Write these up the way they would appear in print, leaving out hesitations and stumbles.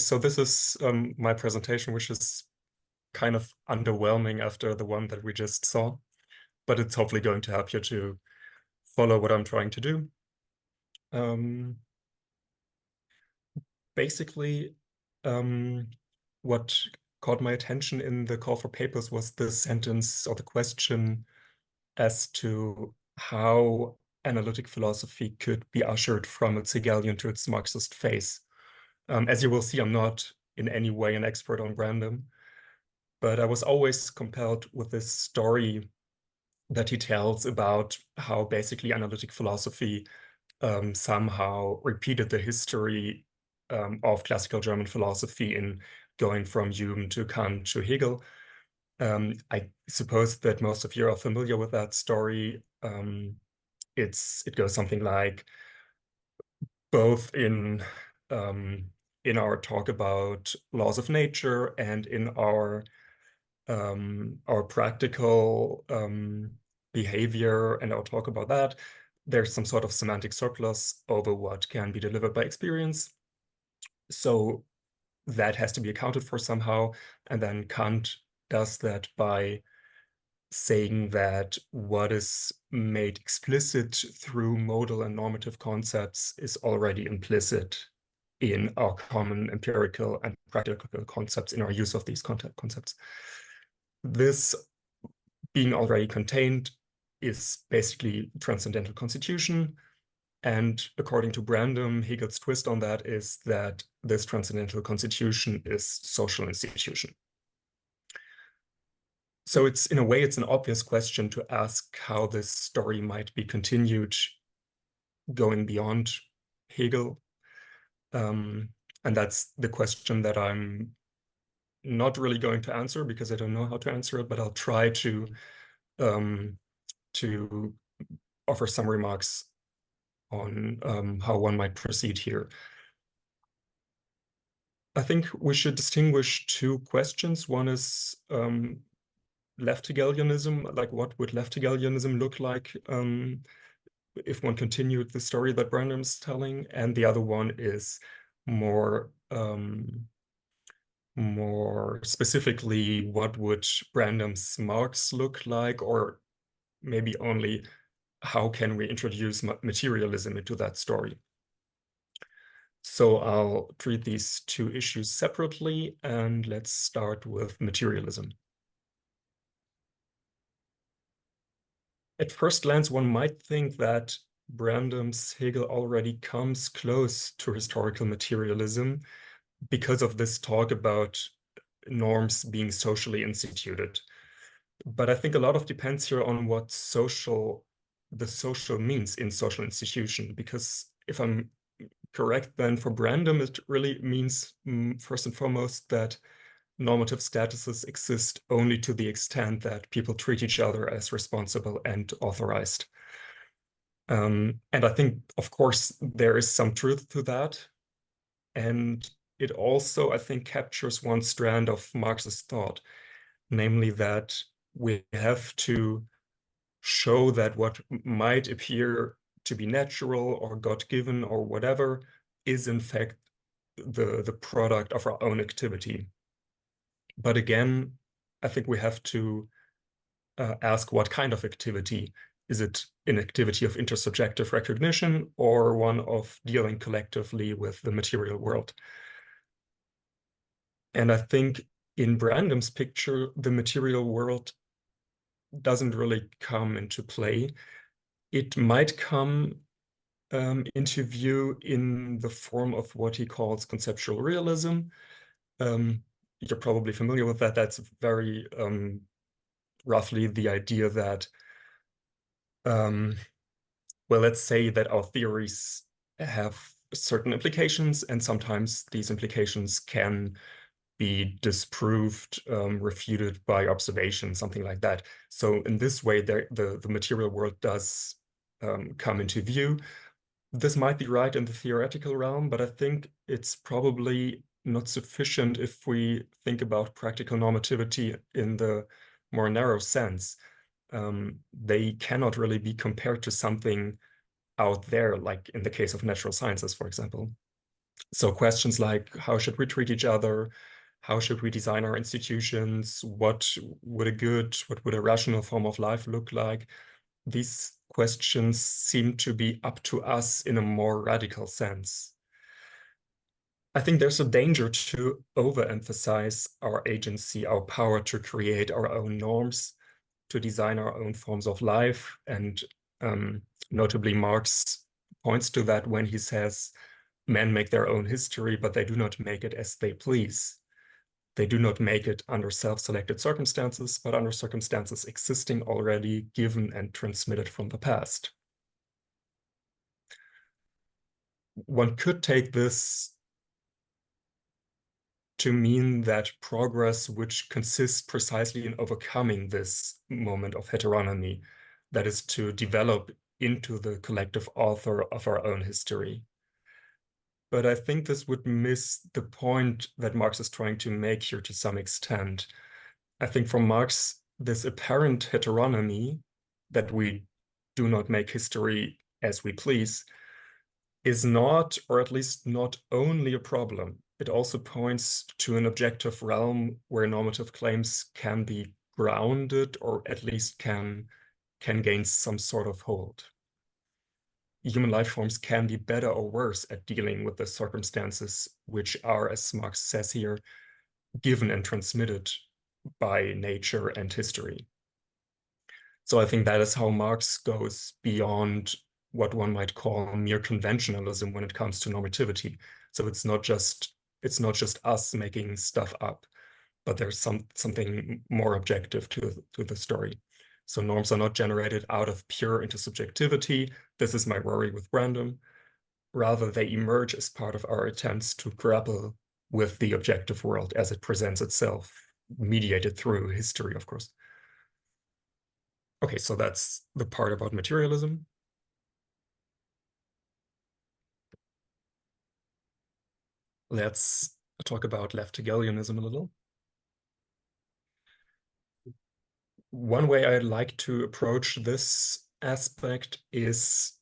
So this is my presentation, which is kind of underwhelming after the one that we just saw, but it's hopefully going to help you to follow what I'm trying to do. Basically, what caught my attention in the call for papers was the sentence or the question as to how analytic philosophy could be ushered from its Hegelian to its Marxist phase. As you will see, I'm not in any way an expert on Brandom, but I was always compelled with this story that he tells about how basically analytic philosophy somehow repeated the history of classical German philosophy in going from Hume to Kant to Hegel. I suppose that most of you are familiar with that story. It goes something like, both in our talk about laws of nature and in our practical behavior and our talk about that, there's some sort of semantic surplus over what can be delivered by experience. So that has to be accounted for somehow. And then Kant does that by saying that what is made explicit through modal and normative concepts is already implicit in our common empirical and practical concepts, in our use of these concepts. This being already contained is basically transcendental constitution. And according to Brandom, Hegel's twist on that is that this transcendental constitution is social institution. So it's, in a way, it's an obvious question to ask how this story might be continued going beyond Hegel. And that's the question that I'm not really going to answer because I don't know how to answer it, but I'll try to offer some remarks on how one might proceed here. I think we should distinguish two questions. One is Left-Hegelianism, like what would Left-Hegelianism look like if one continued the story that Brandom's telling, and the other one is more specifically, what would Brandom's Marx look like, or maybe only how can we introduce materialism into that story? So I'll treat these two issues separately, and let's start with materialism. At first glance, one might think that Brandom's Hegel already comes close to historical materialism because of this talk about norms being socially instituted. But I think a lot of depends here on what the social means in social institution, because if I'm correct, then for Brandom, it really means, first and foremost, that normative statuses exist only to the extent that people treat each other as responsible and authorized. And I think, of course, there is some truth to that. And it also, I think, captures one strand of Marxist thought, namely that we have to show that what might appear to be natural or God-given or whatever is in fact the product of our own activity. But again, I think we have to ask what kind of activity. Is it an activity of intersubjective recognition or one of dealing collectively with the material world? And I think in Brandom's picture, the material world doesn't really come into play. It might come into view in the form of what he calls conceptual realism. You're probably familiar with that. That's very roughly the idea that, well, let's say that our theories have certain implications, and sometimes these implications can be disproved, refuted by observation, something like that. So in this way, the material world does come into view. This might be right in the theoretical realm, but I think it's probably not sufficient if we think about practical normativity in the more narrow sense. They cannot really be compared to something out there, like in the case of natural sciences, for example. So questions like how should we treat each other? How should we design our institutions? What would a rational form of life look like? These questions seem to be up to us in a more radical sense. I think there's a danger to overemphasize our agency, our power to create our own norms, to design our own forms of life. And notably, Marx points to that when he says, men make their own history, but they do not make it as they please. They do not make it under self-selected circumstances, but under circumstances existing already, given and transmitted from the past. One could take this to mean that progress which consists precisely in overcoming this moment of heteronomy, that is to develop into the collective author of our own history. But I think this would miss the point that Marx is trying to make here to some extent. I think for Marx, this apparent heteronomy, that we do not make history as we please, is not, or at least not only a problem. It also points to an objective realm where normative claims can be grounded, or at least can gain some sort of hold. Human life forms can be better or worse at dealing with the circumstances which are, as Marx says here, given and transmitted by nature and history. So I think that is how Marx goes beyond what one might call mere conventionalism when it comes to normativity. So it's not just us making stuff up, but there's something more objective to the story. So norms are not generated out of pure intersubjectivity. This is my worry with Brandom. Rather, they emerge as part of our attempts to grapple with the objective world as it presents itself, mediated through history, of course. Okay, so that's the part about materialism. Let's talk about Left-Hegelianism a little. One way I'd like to approach this aspect is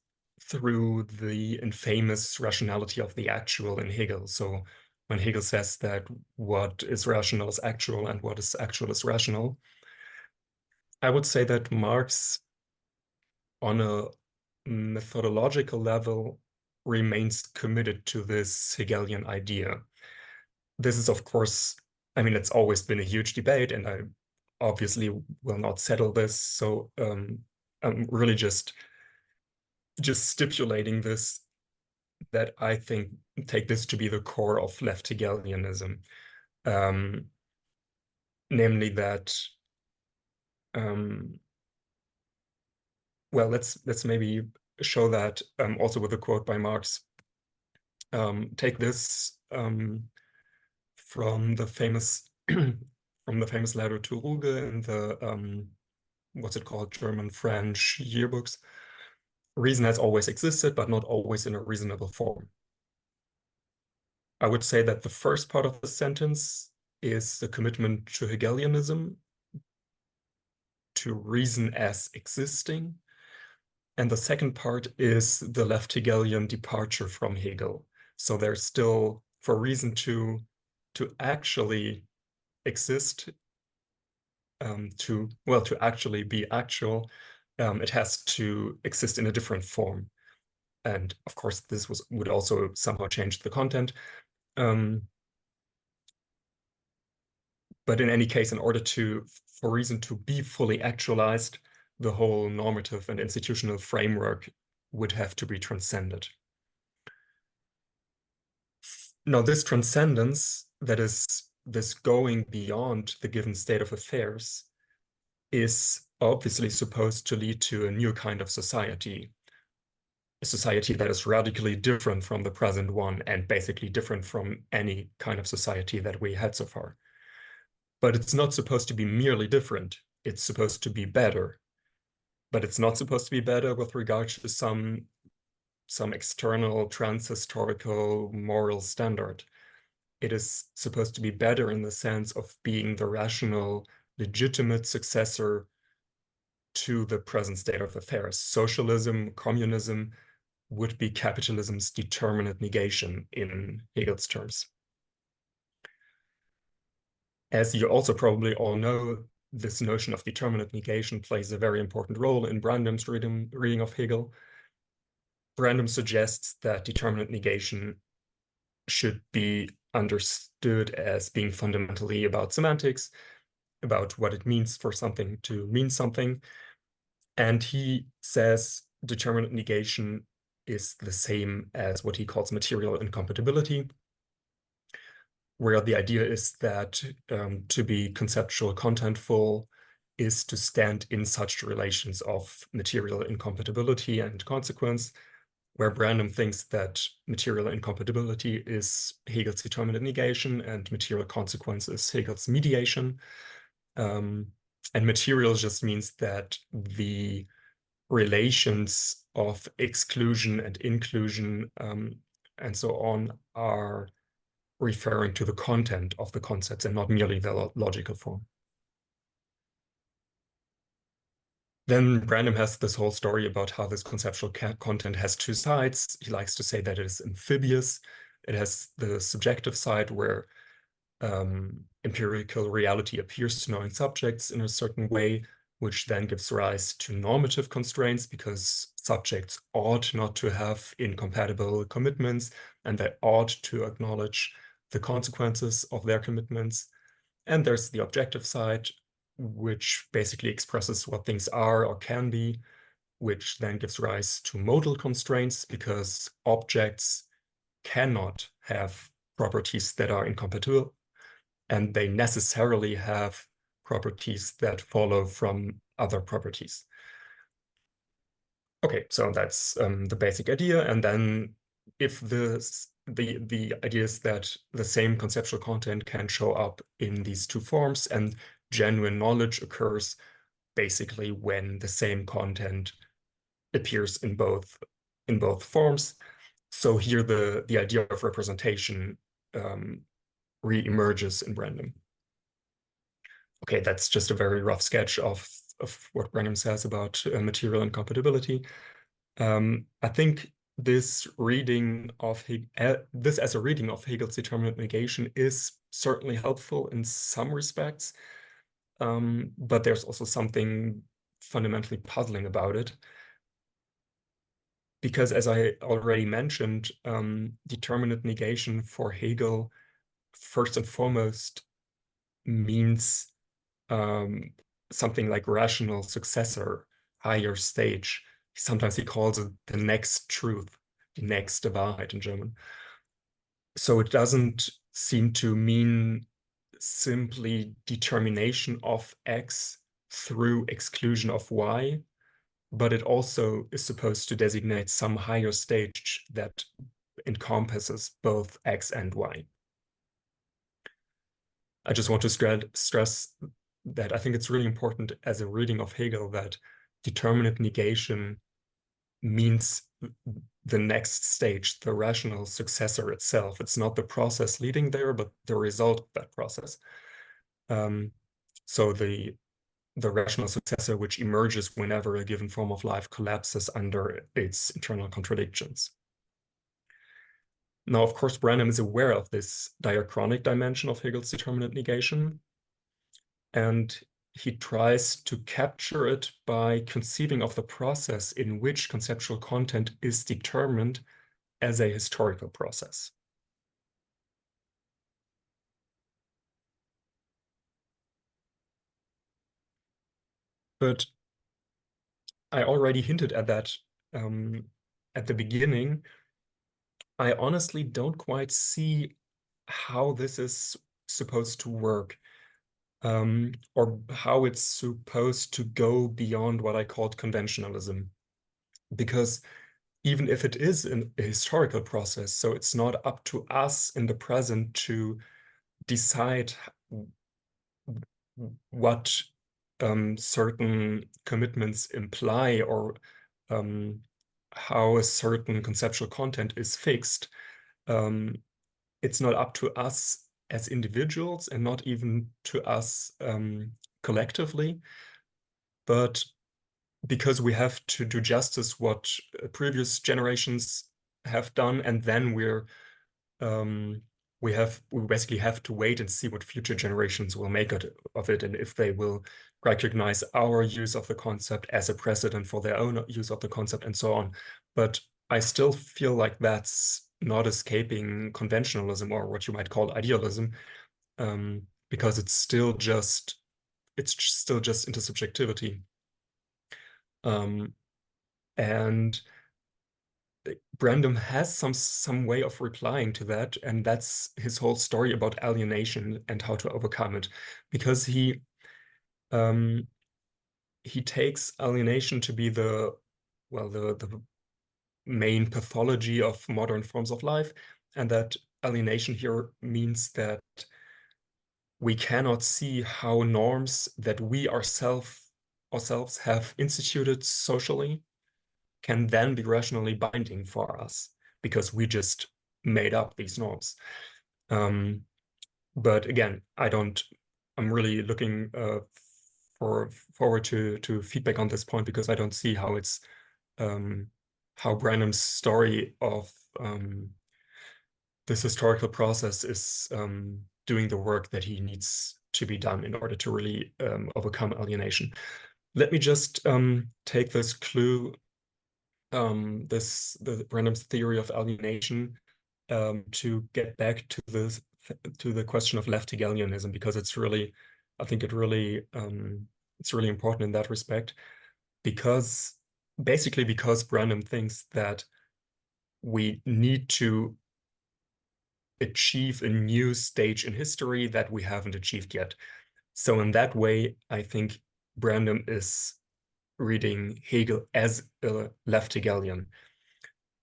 through the infamous rationality of the actual in Hegel. So when Hegel says that what is rational is actual and what is actual is rational, I would say that Marx, on a methodological level, remains committed to this Hegelian idea. This is, of course, I mean, it's always been a huge debate, and I obviously will not settle this. So I'm really just stipulating this, that I think take this to be the core of Left-Hegelianism, namely that well, let's maybe show that also with a quote by Marx. Take this from the famous letter to Ruge in the what's it called, German-French yearbooks. Reason has always existed, but not always in a reasonable form. I would say that the first part of the sentence is the commitment to Hegelianism, to reason as existing. And the second part is the Left-Hegelian departure from Hegel. So there's still, for reason to actually exist, to actually be actual, it has to exist in a different form. And of course, this would also somehow change the content. But in any case, in order for reason to be fully actualized, the whole normative and institutional framework would have to be transcended. Now, this transcendence, that is this going beyond the given state of affairs, is obviously supposed to lead to a new kind of society, a society that is radically different from the present one and basically different from any kind of society that we had so far. But it's not supposed to be merely different. It's supposed to be better. But it's not supposed to be better with regard to some external trans-historical moral standard. It is supposed to be better in the sense of being the rational, legitimate successor to the present state of affairs. Socialism, communism, would be capitalism's determinate negation in Hegel's terms. As you also probably all know, this notion of determinate negation plays a very important role in Brandom's reading of Hegel. Brandom suggests that determinate negation should be understood as being fundamentally about semantics, about what it means for something to mean something. And he says determinate negation is the same as what he calls material incompatibility, where the idea is that to be conceptual contentful is to stand in such relations of material incompatibility and consequence, where Brandom thinks that material incompatibility is Hegel's determinate negation and material consequence is Hegel's mediation. And material just means that the relations of exclusion and inclusion and so on are referring to the content of the concepts and not merely the logical form. Then Brandom has this whole story about how this conceptual content has two sides. He likes to say that it is amphibious. It has the subjective side where empirical reality appears to knowing subjects in a certain way, which then gives rise to normative constraints because subjects ought not to have incompatible commitments and they ought to acknowledge the consequences of their commitments. And there's the objective side, which basically expresses what things are or can be, which then gives rise to modal constraints because objects cannot have properties that are incompatible, and they necessarily have properties that follow from other properties. Okay, so that's the basic idea. And then if the idea is that the same conceptual content can show up in these two forms, and genuine knowledge occurs basically when the same content appears in both forms. So here the idea of representation re-emerges in Brandom. Okay, that's just a very rough sketch of what Brandom says about material incompatibility. I think this reading of this as a reading of Hegel's determinate negation is certainly helpful in some respects, but there's also something fundamentally puzzling about it. Because as I already mentioned, determinate negation for Hegel, first and foremost, means something like rational successor, higher stage. Sometimes he calls it the next truth, die nächste Wahrheit in German. So it doesn't seem to mean simply determination of X through exclusion of Y, but it also is supposed to designate some higher stage that encompasses both X and Y. I just want to stress that I think it's really important as a reading of Hegel that determinate negation means the next stage, the rational successor itself. It's not the process leading there, but the result of that process. So the rational successor which emerges whenever a given form of life collapses under its internal contradictions. Now, of course, Brandom is aware of this diachronic dimension of Hegel's determinate negation, and he tries to capture it by conceiving of the process in which conceptual content is determined as a historical process. But I already hinted at that at the beginning. I honestly don't quite see how this is supposed to work, or how it's supposed to go beyond what I called conventionalism. Because even if it is a historical process, so it's not up to us in the present to decide what certain commitments imply or how a certain conceptual content is fixed. It's not up to us as individuals and not even to us collectively, but because we have to do justice what previous generations have done, and then um, we basically have to wait and see what future generations will make of it, and if they will recognize our use of the concept as a precedent for their own use of the concept, and so on. But I still feel like that's not escaping conventionalism, or what you might call idealism, because it's still just intersubjectivity. And Brandom has some way of replying to that, and that's his whole story about alienation and how to overcome it, because he takes alienation to be the main pathology of modern forms of life, and that alienation here means that we cannot see how norms that we ourselves have instituted socially can then be rationally binding for us, because we just made up these norms. But again, I'm really looking forward to feedback on this point, because I don't see how it's how Branham's story of this historical process is doing the work that he needs to be done in order to really overcome alienation. Let me just take this clue, the Branham's theory of alienation, to get back to the question of Left-Hegelianism, because it's really, I think it's really important in that respect, because Brandom thinks that we need to achieve a new stage in history that we haven't achieved yet. So in that way, I think Brandom is reading Hegel as a Left-Hegelian,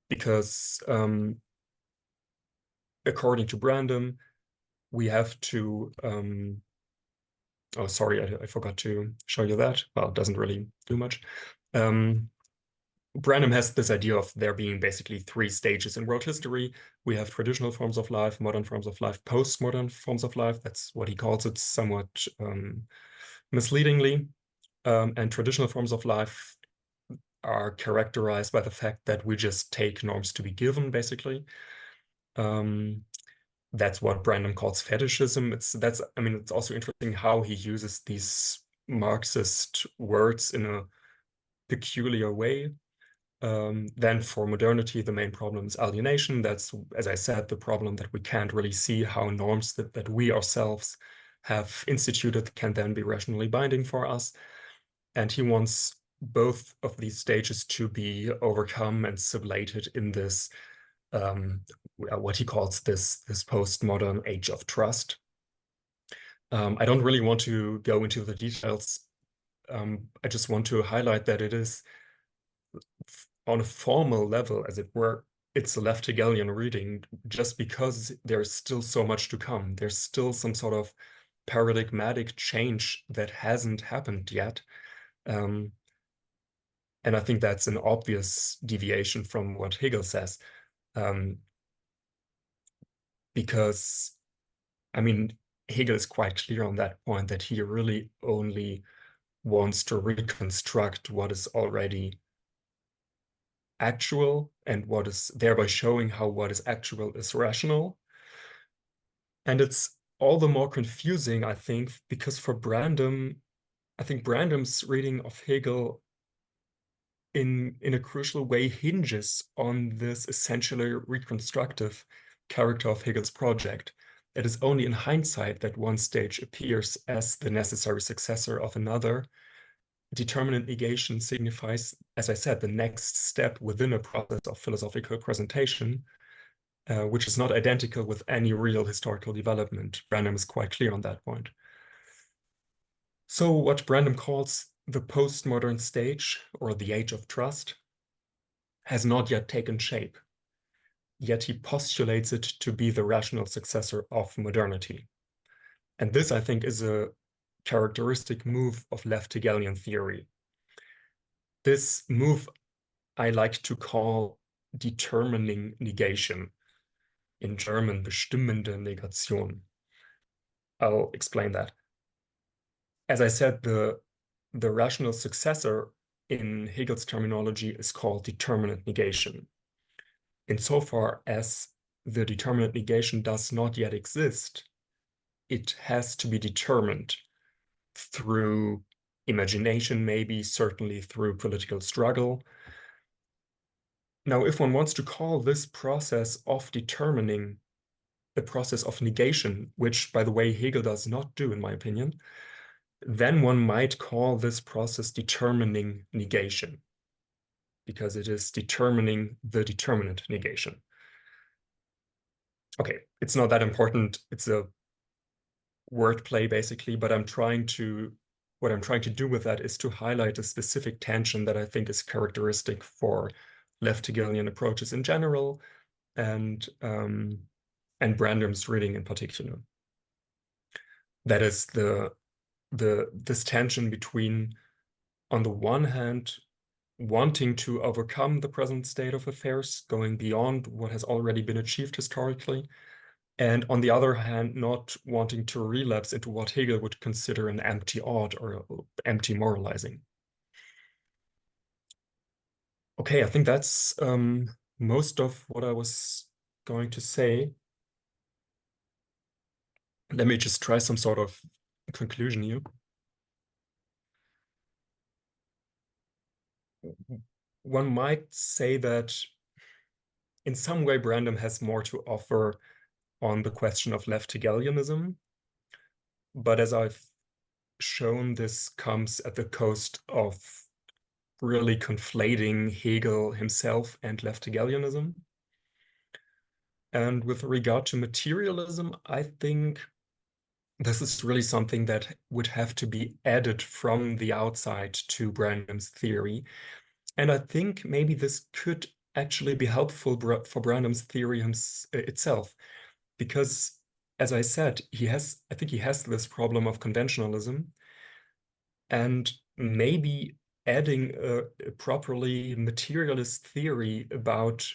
because according to Brandom, we have to oh, sorry, I forgot to show you that. Well, it doesn't really do much. Brandom has this idea of there being basically three stages in world history. We have traditional forms of life, modern forms of life, postmodern forms of life. That's what he calls it, somewhat misleadingly. And traditional forms of life are characterized by the fact that we just take norms to be given, basically. That's what Brandom calls fetishism. It's also interesting how he uses these Marxist words in a peculiar way. Then for modernity, the main problem is alienation. That's, as I said, the problem that we can't really see how norms that we ourselves have instituted can then be rationally binding for us. And he wants both of these stages to be overcome and sublated in this what he calls this postmodern age of trust. I don't really want to go into the details. I just want to highlight that it is, on a formal level, as it were, it's a Left-Hegelian reading, just because there's still so much to come. There's still some sort of paradigmatic change that hasn't happened yet. And I think that's an obvious deviation from what Hegel says. Because, Hegel is quite clear on that point, that he really only wants to reconstruct what is already actual, and what is thereby showing how what is actual is rational. And it's all the more confusing, I think, because for Brandom, I think Brandom's reading of Hegel in a crucial way hinges on this essentially reconstructive character of Hegel's project. It is only in hindsight that one stage appears as the necessary successor of another. Determinate negation signifies, as I said, the next step within a process of philosophical presentation, which is not identical with any real historical development. Brandom is quite clear on that point. So what Brandom calls the postmodern stage, or the age of trust, has not yet taken shape, yet he postulates it to be the rational successor of modernity. And this, I think, is a characteristic move of Left-Hegelian theory. This move I like to call determining negation, in German bestimmende Negation. I'll explain that. As I said, the rational successor in Hegel's terminology is called determinate negation. Insofar as the determinate negation does not yet exist, it has to be determined through imagination, maybe, certainly through political struggle. Now, if one wants to call this process of determining a process of negation, which, by the way, Hegel does not do, in my opinion, then one might call this process determining negation, because it is determining the determinate negation. Okay, it's not that important. It's a wordplay, basically, but what I'm trying to do with that is to highlight a specific tension that I think is characteristic for left-Hegelian approaches in general, and Brandom's reading in particular. That is this tension between, on the one hand, wanting to overcome the present state of affairs, going beyond what has already been achieved historically, and on the other hand, not wanting to relapse into what Hegel would consider an empty ought or empty moralizing. Okay, I think that's most of what I was going to say. Let me just try some sort of conclusion here. One might say that in some way Brandom has more to offer on the question of left-Hegelianism, but as I've shown, this comes at the cost of really conflating Hegel himself and left-Hegelianism. And with regard to materialism, I think this is really something that would have to be added from the outside to Brandom's theory. And I think maybe this could actually be helpful for Brandom's theory itself, because, as I said, I think he has this problem of conventionalism, and maybe adding a properly materialist theory about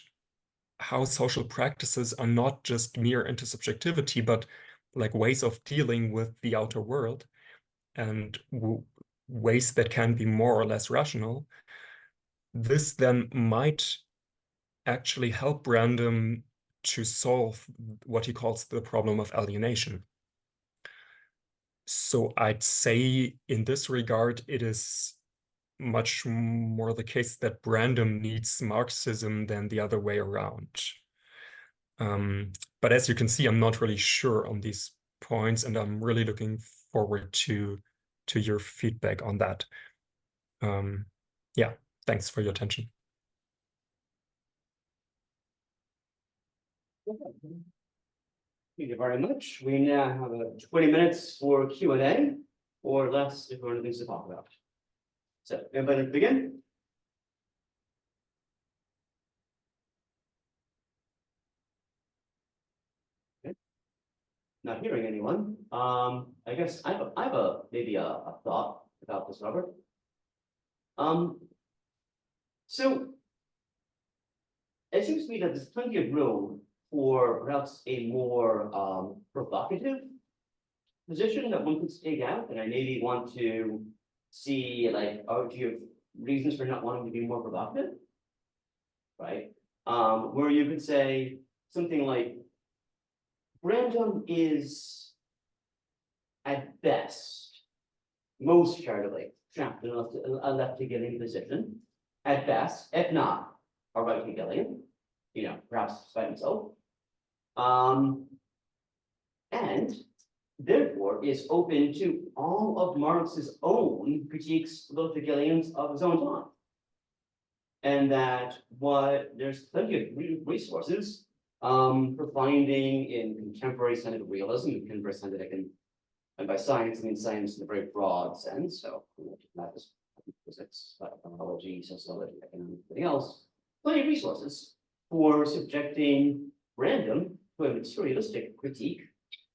how social practices are not just mere intersubjectivity, but like ways of dealing with the outer world, and ways that can be more or less rational. This then might actually help Brandom to solve what he calls the problem of alienation. So I'd say in this regard, it is much more the case that Brandom needs Marxism than the other way around. But as you can see, I'm not really sure on these points, and I'm really looking forward to your feedback on that. Yeah, thanks for your attention. Thank you very much. We now have 20 minutes for Q&A, or less if there are other things to talk about. So, everybody begin? Okay. Not hearing anyone. I guess I have maybe a thought about this, Robert. So it seems to me that there's plenty of room for perhaps a more provocative position that one could stake out, and I maybe want to see, like, do you have reasons for not wanting to be more provocative, right? Where you could say something like, Brandom is, at best, most charitably trapped in a left-Hegelian position, at best, if not a right-Hegelian, perhaps despite himself. And therefore is open to all of Marx's own critiques of both Hegelians of his own time. And that there's plenty of resources for finding in contemporary scientific realism, contemporary scientific, and by science, I mean science in a very broad sense. So that is physics, biology, sociology, economics, everything else. Plenty of resources for subjecting Brandom to a materialistic critique,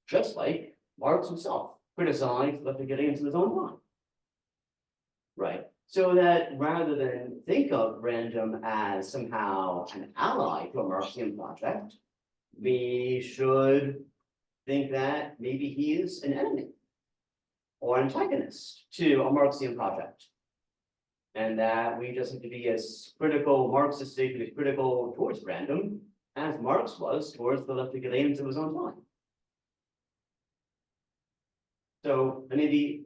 just like Marx himself criticized left-Hegelians in his own time. Right. So that rather than think of Brandom as somehow an ally to a Marxian project, we should think that maybe he is an enemy or antagonist to a Marxian project. And that we just have to be as critical, Marxistic, as critical towards Brandom as Marx was towards the Left-Hegelians of his own time. So maybe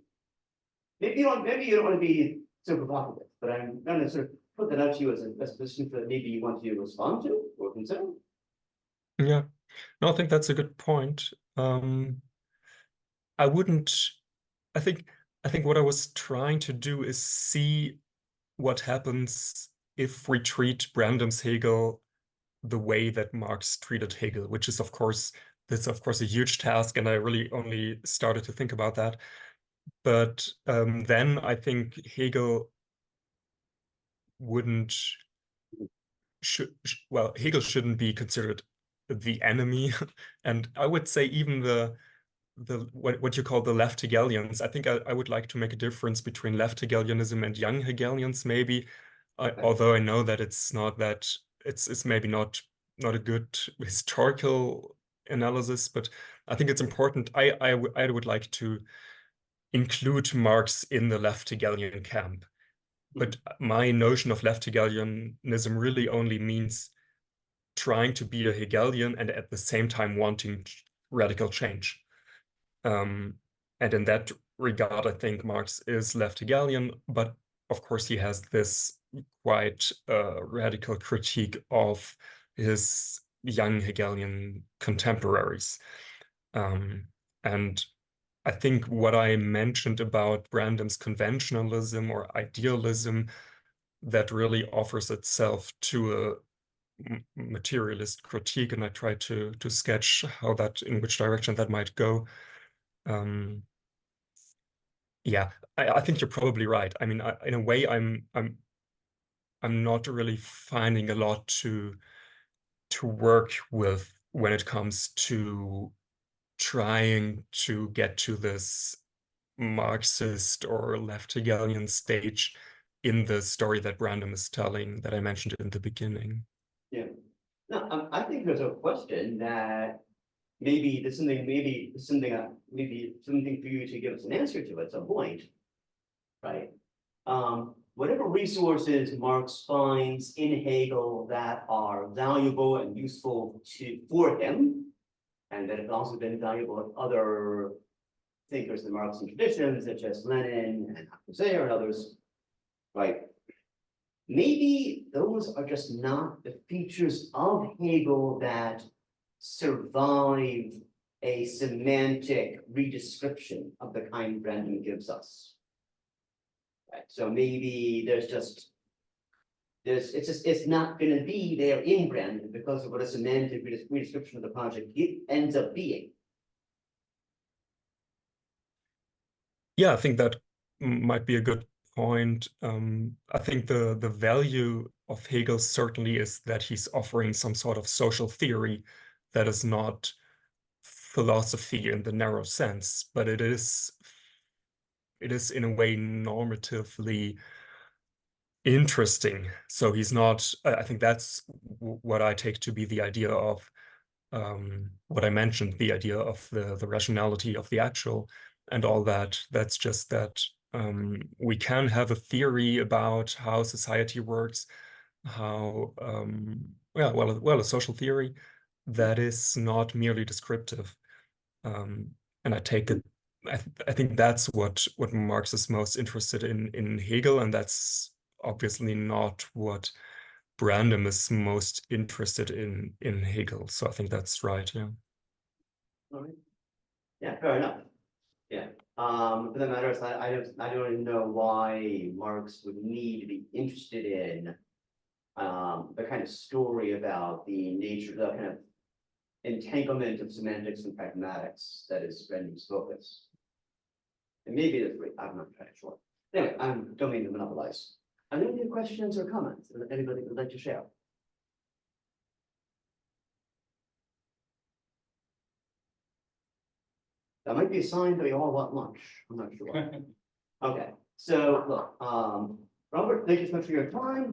you don't want to be so provocative, but I'm going to sort of put that out to you as a position that maybe you want to respond to or consider. Yeah, no, I think that's a good point. I wouldn't, I think what I was trying to do is see what happens if we treat Brandom's Hegel the way that Marx treated Hegel, which is that's of course a huge task, and I really only started to think about that. But then I think Hegel wouldn't Hegel shouldn't be considered the enemy, and I would say even the what you call the Left-Hegelians. I think I would like to make a difference between Left-Hegelianism and young Hegelians, maybe. Although I know that it's not that it's maybe not a good historical analysis, but I think it's important. I would like to include Marx in the Left-Hegelian camp. But my notion of Left-Hegelianism really only means trying to be a Hegelian and at the same time wanting radical change. And in that regard, I think Marx is Left-Hegelian, but of course he has this quite radical critique of his young Hegelian contemporaries. And I think what I mentioned about Brandom's conventionalism or idealism that really offers itself to a materialist critique, and I try to sketch in which direction that might go. Yeah, I think you're probably right. I mean, in a way, I'm not really finding a lot to work with when it comes to trying to get to this Marxist or Left-Hegelian stage in the story that Brandom is telling that I mentioned in the beginning. Yeah. No, I think there's a question that maybe something for you to give us an answer to at some point, right? Whatever resources Marx finds in Hegel that are valuable and useful for him, and that have also been valuable to other thinkers in the Marxian tradition, such as Lenin and Husserl and others, right? Maybe those are just not the features of Hegel that survive a semantic redescription of the kind Brandom gives us. Right? So maybe it's not going to be there in Brandom because of what a semantic redescription of the project ends up being. Yeah, I think that might be a good point. I think the value of Hegel certainly is that he's offering some sort of social theory that is not philosophy in the narrow sense, but it is in a way normatively interesting. So he's not, I think that's what I take to be the idea of what I mentioned, the idea of the rationality of the actual and all that. That's just that we can have a theory about how society works, how a social theory that is not merely descriptive. And I take it, I think that's what Marx is most interested in Hegel, and that's obviously not what Brandom is most interested in Hegel. So I think that's right. Yeah. All right. Yeah, fair enough. Yeah. But the matter is, I don't even know why Marx would need to be interested in the kind of story about the nature, the kind of entanglement of semantics and pragmatics that is Brandom's focus. And maybe it's right. I'm not quite sure. Anyway, I don't mean to monopolize. Are there any questions or comments that anybody would like to share? That might be a sign that we all want lunch. I'm not sure. Okay, so look, Robert, thank you so much for your time.